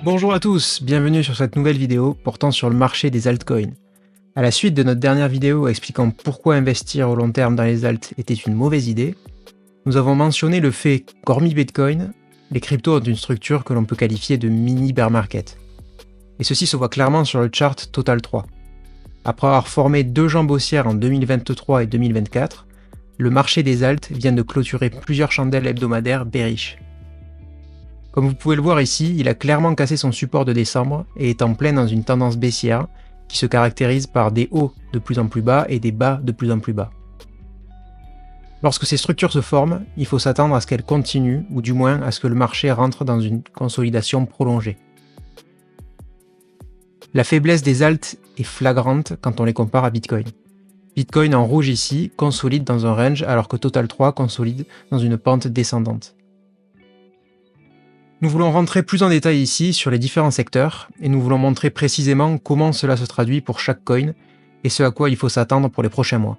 Bonjour à tous, bienvenue sur cette nouvelle vidéo portant sur le marché des altcoins. À la suite de notre dernière vidéo expliquant pourquoi investir au long terme dans les alts était une mauvaise idée, nous avons mentionné le fait qu'hormis Bitcoin, les cryptos ont une structure que l'on peut qualifier de mini bear market. Et ceci se voit clairement sur le chart Total 3. Après avoir formé deux jambes haussières en 2023 et 2024, le marché des alts vient de clôturer plusieurs chandelles hebdomadaires bearish. Comme vous pouvez le voir ici, il a clairement cassé son support de décembre et est en plein dans une tendance baissière qui se caractérise par des hauts de plus en plus bas et des bas de plus en plus bas. Lorsque ces structures se forment, il faut s'attendre à ce qu'elles continuent, ou du moins à ce que le marché rentre dans une consolidation prolongée. La faiblesse des alts est flagrante quand on les compare à Bitcoin. Bitcoin en rouge ici consolide dans un range alors que Total 3 consolide dans une pente descendante. Nous voulons rentrer plus en détail ici sur les différents secteurs et nous voulons montrer précisément comment cela se traduit pour chaque coin et ce à quoi il faut s'attendre pour les prochains mois.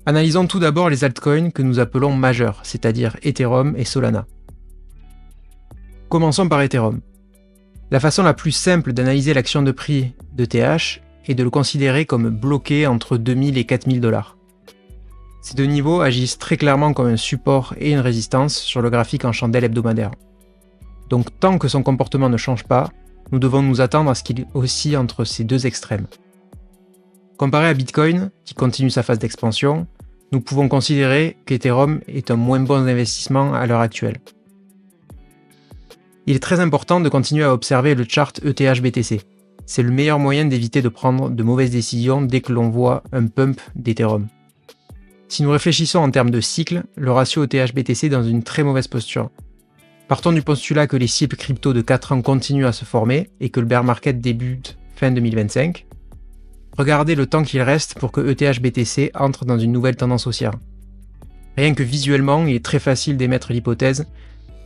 Analysons tout d'abord les altcoins que nous appelons majeurs, c'est-à-dire Ethereum et Solana. Commençons par Ethereum. La façon la plus simple d'analyser l'action de prix de TH est de le considérer comme bloqué entre 2000 et 4000 $. Ces deux niveaux agissent très clairement comme un support et une résistance sur le graphique en chandelle hebdomadaire. Donc tant que son comportement ne change pas, nous devons nous attendre à ce qu'il oscille entre ces deux extrêmes. Comparé à Bitcoin, qui continue sa phase d'expansion, nous pouvons considérer qu'Ethereum est un moins bon investissement à l'heure actuelle. Il est très important de continuer à observer le chart ETH-BTC. C'est le meilleur moyen d'éviter de prendre de mauvaises décisions dès que l'on voit un pump d'Ethereum. Si nous réfléchissons en termes de cycle, le ratio ETH-BTC est dans une très mauvaise posture. Partons du postulat que les cycles crypto de 4 ans continuent à se former et que le bear market débute fin 2025. Regardez le temps qu'il reste pour que ETH-BTC entre dans une nouvelle tendance haussière. Rien que visuellement, il est très facile d'émettre l'hypothèse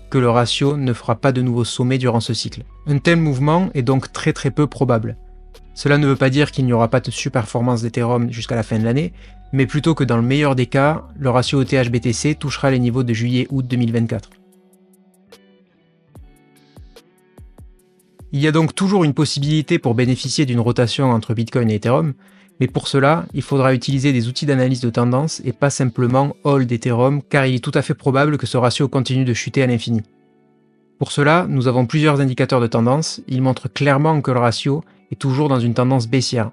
que le ratio ne fera pas de nouveau sommet durant ce cycle. Un tel mouvement est donc très peu probable. Cela ne veut pas dire qu'il n'y aura pas de surperformance d'Ethereum jusqu'à la fin de l'année, mais plutôt que dans le meilleur des cas, le ratio ETH-BTC touchera les niveaux de juillet-août 2024. Il y a donc toujours une possibilité pour bénéficier d'une rotation entre Bitcoin et Ethereum, mais pour cela, il faudra utiliser des outils d'analyse de tendance et pas simplement hold Ethereum, car il est tout à fait probable que ce ratio continue de chuter à l'infini. Pour cela, nous avons plusieurs indicateurs de tendance, ils montrent clairement que le ratio est toujours dans une tendance baissière.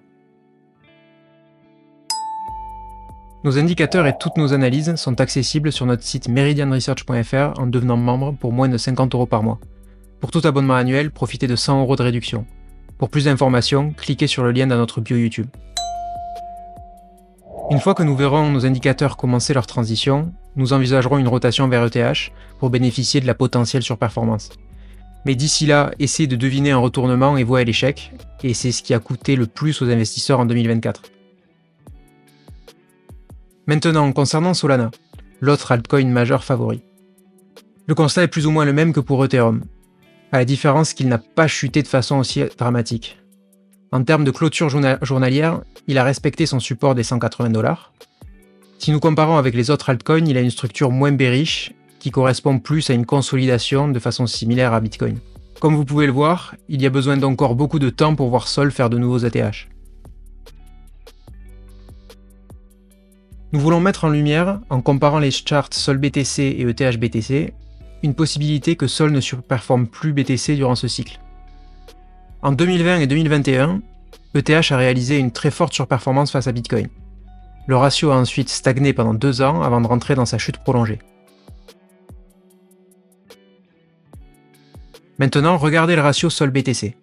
Nos indicateurs et toutes nos analyses sont accessibles sur notre site meridianresearch.fr en devenant membre pour moins de 50 € par mois. Pour tout abonnement annuel, profitez de 100 € de réduction. Pour plus d'informations, cliquez sur le lien dans notre bio YouTube. Une fois que nous verrons nos indicateurs commencer leur transition, nous envisagerons une rotation vers ETH pour bénéficier de la potentielle surperformance. Mais d'ici là, essayez de deviner un retournement et voie à l'échec, et c'est ce qui a coûté le plus aux investisseurs en 2024. Maintenant, concernant Solana, l'autre altcoin majeur favori. Le constat est plus ou moins le même que pour Ethereum, à la différence qu'il n'a pas chuté de façon aussi dramatique. En termes de clôture journalière, il a respecté son support des 180 $. Si nous comparons avec les autres altcoins, il a une structure moins bearish, qui correspond plus à une consolidation de façon similaire à Bitcoin. Comme vous pouvez le voir, il y a besoin d'encore beaucoup de temps pour voir Sol faire de nouveaux ETH. Nous voulons mettre en lumière, en comparant les charts Sol BTC et ETH BTC, une possibilité que Sol ne surperforme plus BTC durant ce cycle. En 2020 et 2021, ETH a réalisé une très forte surperformance face à Bitcoin. Le ratio a ensuite stagné pendant 2 ans avant de rentrer dans sa chute prolongée. Maintenant, regardez le ratio Sol-BTC.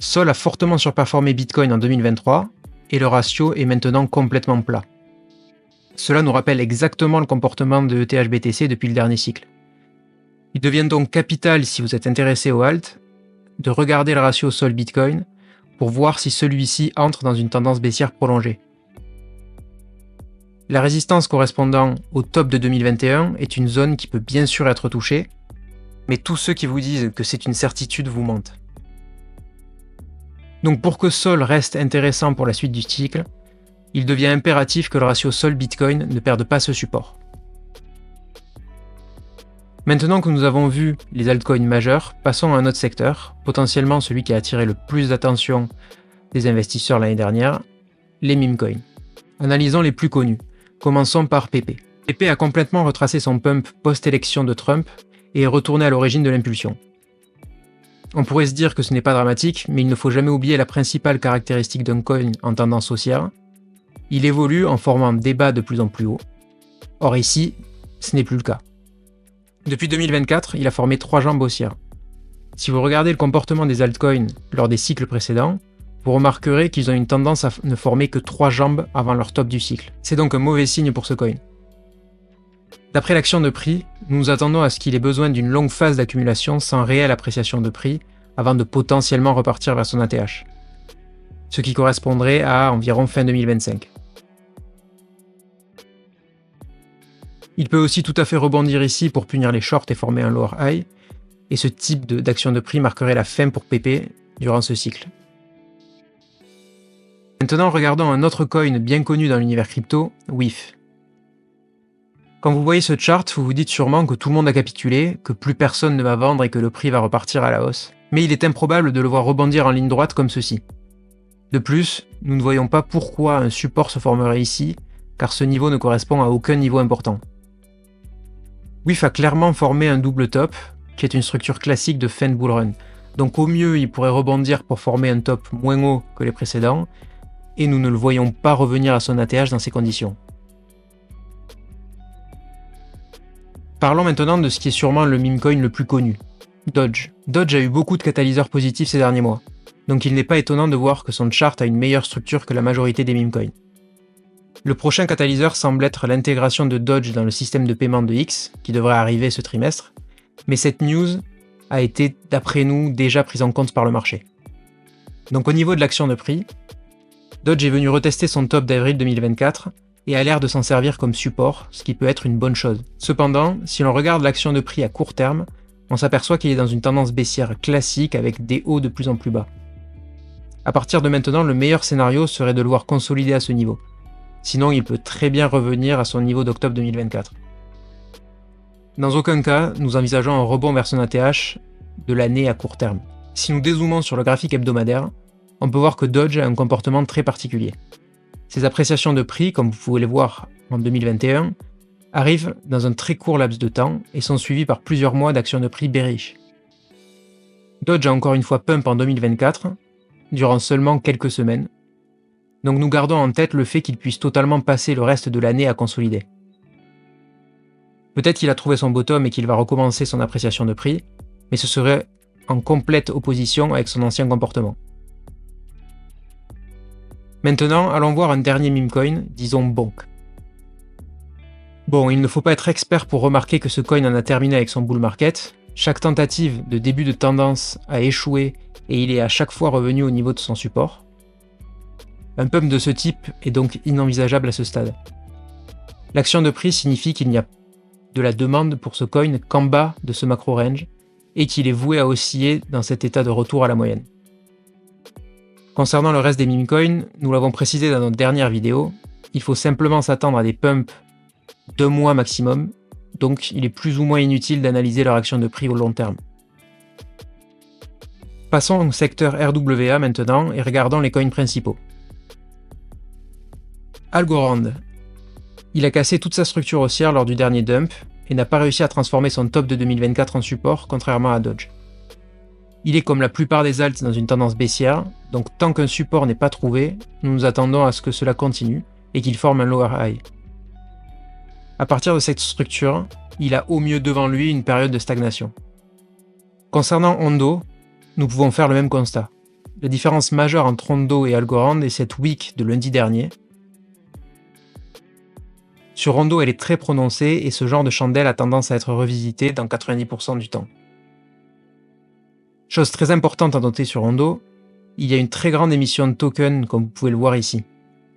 Sol a fortement surperformé Bitcoin en 2023 et le ratio est maintenant complètement plat. Cela nous rappelle exactement le comportement de ETH-BTC depuis le dernier cycle. Il devient donc capital si vous êtes intéressé au alt de regarder le ratio Sol-Bitcoin pour voir si celui-ci entre dans une tendance baissière prolongée. La résistance correspondant au top de 2021 est une zone qui peut bien sûr être touchée, mais tous ceux qui vous disent que c'est une certitude vous mentent. Donc pour que Sol reste intéressant pour la suite du cycle, il devient impératif que le ratio Sol-Bitcoin ne perde pas ce support. Maintenant que nous avons vu les altcoins majeurs, passons à un autre secteur, potentiellement celui qui a attiré le plus d'attention des investisseurs l'année dernière, les meme coins. Analysons les plus connus. Commençons par PP. PP a complètement retracé son pump post-élection de Trump et est retourné à l'origine de l'impulsion. On pourrait se dire que ce n'est pas dramatique, mais il ne faut jamais oublier la principale caractéristique d'un coin en tendance haussière. Il évolue en formant des bas de plus en plus hauts. Or ici, ce n'est plus le cas. Depuis 2024, il a formé 3 jambes haussières. Si vous regardez le comportement des altcoins lors des cycles précédents, vous remarquerez qu'ils ont une tendance à ne former que 3 jambes avant leur top du cycle. C'est donc un mauvais signe pour ce coin. D'après l'action de prix, nous nous attendons à ce qu'il ait besoin d'une longue phase d'accumulation sans réelle appréciation de prix avant de potentiellement repartir vers son ATH. Ce qui correspondrait à environ fin 2025. Il peut aussi tout à fait rebondir ici pour punir les shorts et former un lower high, et ce type d'action de prix marquerait la fin pour PP durant ce cycle. Maintenant, regardons un autre coin bien connu dans l'univers crypto, WIF. Quand vous voyez ce chart, vous vous dites sûrement que tout le monde a capitulé, que plus personne ne va vendre et que le prix va repartir à la hausse. Mais il est improbable de le voir rebondir en ligne droite comme ceci. De plus, nous ne voyons pas pourquoi un support se formerait ici, car ce niveau ne correspond à aucun niveau important. WIF a clairement formé un double top, qui est une structure classique de fin de bull run. Donc au mieux, il pourrait rebondir pour former un top moins haut que les précédents, et nous ne le voyons pas revenir à son ATH dans ces conditions. Parlons maintenant de ce qui est sûrement le meme coin le plus connu, Dodge. Dodge a eu beaucoup de catalyseurs positifs ces derniers mois, donc il n'est pas étonnant de voir que son chart a une meilleure structure que la majorité des meme coins. Le prochain catalyseur semble être l'intégration de Dodge dans le système de paiement de X, qui devrait arriver ce trimestre, mais cette news a été, d'après nous, déjà prise en compte par le marché. Donc au niveau de l'action de prix, Dodge est venu retester son top d'avril 2024, et a l'air de s'en servir comme support, ce qui peut être une bonne chose. Cependant, si l'on regarde l'action de prix à court terme, on s'aperçoit qu'il est dans une tendance baissière classique avec des hauts de plus en plus bas. À partir de maintenant, le meilleur scénario serait de le voir consolider à ce niveau. Sinon, il peut très bien revenir à son niveau d'octobre 2024. Dans aucun cas, nous envisageons un rebond vers son ATH de l'année à court terme. Si nous dézoomons sur le graphique hebdomadaire, on peut voir que Dodge a un comportement très particulier. Ces appréciations de prix, comme vous pouvez les voir en 2021, arrivent dans un très court laps de temps et sont suivies par plusieurs mois d'actions de prix bearish. Dodge a encore une fois pump en 2024, durant seulement quelques semaines, donc nous gardons en tête le fait qu'il puisse totalement passer le reste de l'année à consolider. Peut-être qu'il a trouvé son bottom et qu'il va recommencer son appréciation de prix, mais ce serait en complète opposition avec son ancien comportement. Maintenant, allons voir un dernier meme coin, disons Bonk. Bon, il ne faut pas être expert pour remarquer que ce coin en a terminé avec son bull market. Chaque tentative de début de tendance a échoué et il est à chaque fois revenu au niveau de son support. Un pump de ce type est donc inenvisageable à ce stade. L'action de prix signifie qu'il n'y a de la demande pour ce coin qu'en bas de ce macro range et qu'il est voué à osciller dans cet état de retour à la moyenne. Concernant le reste des meme coins, nous l'avons précisé dans notre dernière vidéo, il faut simplement s'attendre à des pumps d'1 mois maximum, donc il est plus ou moins inutile d'analyser leur action de prix au long terme. Passons au secteur RWA maintenant et regardons les coins principaux. Algorand. Il a cassé toute sa structure haussière lors du dernier dump et n'a pas réussi à transformer son top de 2024 en support, contrairement à Dodge. Il est comme la plupart des alts dans une tendance baissière, donc tant qu'un support n'est pas trouvé, nous nous attendons à ce que cela continue et qu'il forme un lower high. À partir de cette structure, il a au mieux devant lui une période de stagnation. Concernant Ondo, nous pouvons faire le même constat. La différence majeure entre Ondo et Algorand est cette wick de lundi dernier. Sur Ondo, elle est très prononcée et ce genre de chandelle a tendance à être revisité dans 90% du temps. Chose très importante à noter sur Ondo, il y a une très grande émission de tokens comme vous pouvez le voir ici.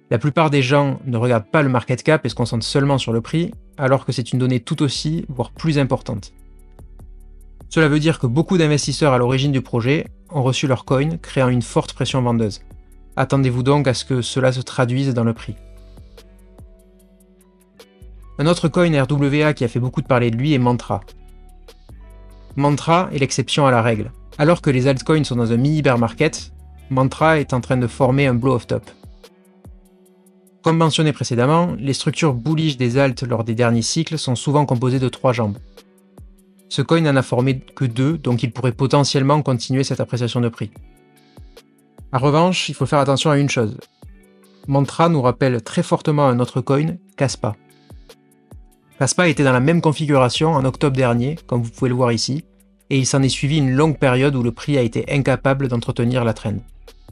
La plupart des gens ne regardent pas le market cap et se concentrent seulement sur le prix, alors que c'est une donnée tout aussi, voire plus importante. Cela veut dire que beaucoup d'investisseurs à l'origine du projet ont reçu leur coin, créant une forte pression vendeuse. Attendez-vous donc à ce que cela se traduise dans le prix. Un autre coin RWA qui a fait beaucoup de parler de lui est Mantra. Mantra est l'exception à la règle. Alors que les altcoins sont dans un mini bear market, Mantra est en train de former un blow-off top. Comme mentionné précédemment, les structures bullish des alts lors des derniers cycles sont souvent composées de 3 jambes. Ce coin n'en a formé que 2, donc il pourrait potentiellement continuer cette appréciation de prix. En revanche, il faut faire attention à une chose. Mantra nous rappelle très fortement un autre coin, Kaspa. Kaspa était dans la même configuration en octobre dernier, comme vous pouvez le voir ici, et il s'en est suivi une longue période où le prix a été incapable d'entretenir la trend.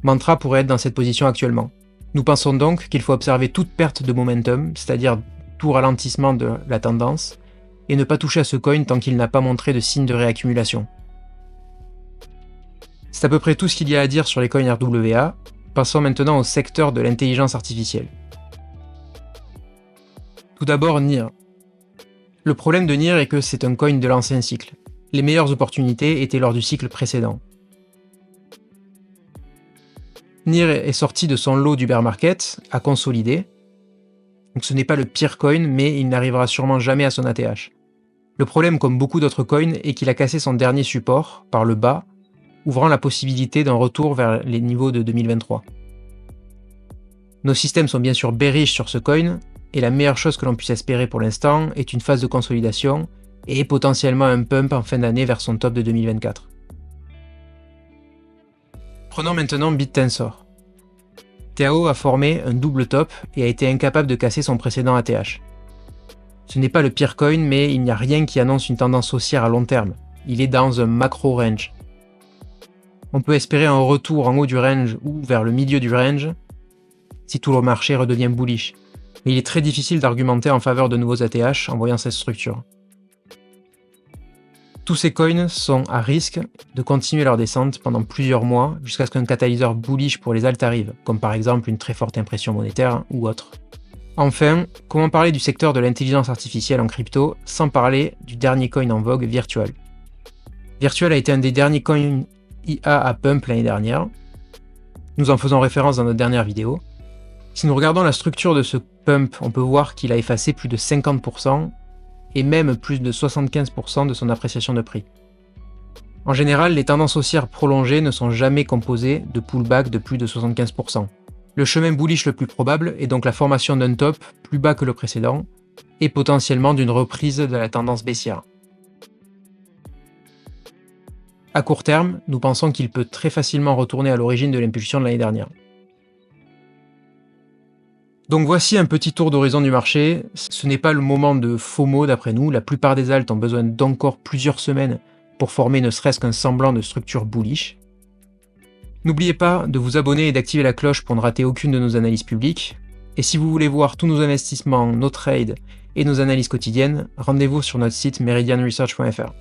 Mantra pourrait être dans cette position actuellement. Nous pensons donc qu'il faut observer toute perte de momentum, c'est-à-dire tout ralentissement de la tendance, et ne pas toucher à ce coin tant qu'il n'a pas montré de signe de réaccumulation. C'est à peu près tout ce qu'il y a à dire sur les coins RWA. Passons maintenant au secteur de l'intelligence artificielle. Tout d'abord, NIR. Le problème de NIR est que c'est un coin de l'ancien cycle. Les meilleures opportunités étaient lors du cycle précédent. NIR est sorti de son lot du bear market, a consolidé. Donc ce n'est pas le pire coin, mais il n'arrivera sûrement jamais à son ATH. Le problème, comme beaucoup d'autres coins, est qu'il a cassé son dernier support, par le bas, ouvrant la possibilité d'un retour vers les niveaux de 2023. Nos systèmes sont bien sûr bearish sur ce coin, et la meilleure chose que l'on puisse espérer pour l'instant est une phase de consolidation, et potentiellement un pump en fin d'année vers son top de 2024. Prenons maintenant BitTensor. TAO a formé un double top et a été incapable de casser son précédent ATH. Ce n'est pas le pire coin, mais il n'y a rien qui annonce une tendance haussière à long terme. Il est dans un macro range. On peut espérer un retour en haut du range ou vers le milieu du range si tout le marché redevient bullish. Mais il est très difficile d'argumenter en faveur de nouveaux ATH en voyant cette structure. Tous ces coins sont à risque de continuer leur descente pendant plusieurs mois jusqu'à ce qu'un catalyseur bullish pour les alts arrive, comme par exemple une très forte impression monétaire ou autre. Enfin, comment parler du secteur de l'intelligence artificielle en crypto sans parler du dernier coin en vogue, Virtual. Virtual a été un des derniers coins IA à pump l'année dernière. Nous en faisons référence dans notre dernière vidéo. Si nous regardons la structure de ce pump, on peut voir qu'il a effacé plus de 50% et même plus de 75% de son appréciation de prix. En général, les tendances haussières prolongées ne sont jamais composées de pullback de plus de 75%. Le chemin bullish le plus probable est donc la formation d'un top plus bas que le précédent et potentiellement d'une reprise de la tendance baissière. À court terme, nous pensons qu'il peut très facilement retourner à l'origine de l'impulsion de l'année dernière. Donc voici un petit tour d'horizon du marché. Ce n'est pas le moment de FOMO d'après nous, la plupart des alts ont besoin d'encore plusieurs semaines pour former ne serait-ce qu'un semblant de structure bullish. N'oubliez pas de vous abonner et d'activer la cloche pour ne rater aucune de nos analyses publiques. Et si vous voulez voir tous nos investissements, nos trades et nos analyses quotidiennes, rendez-vous sur notre site meridianresearch.fr.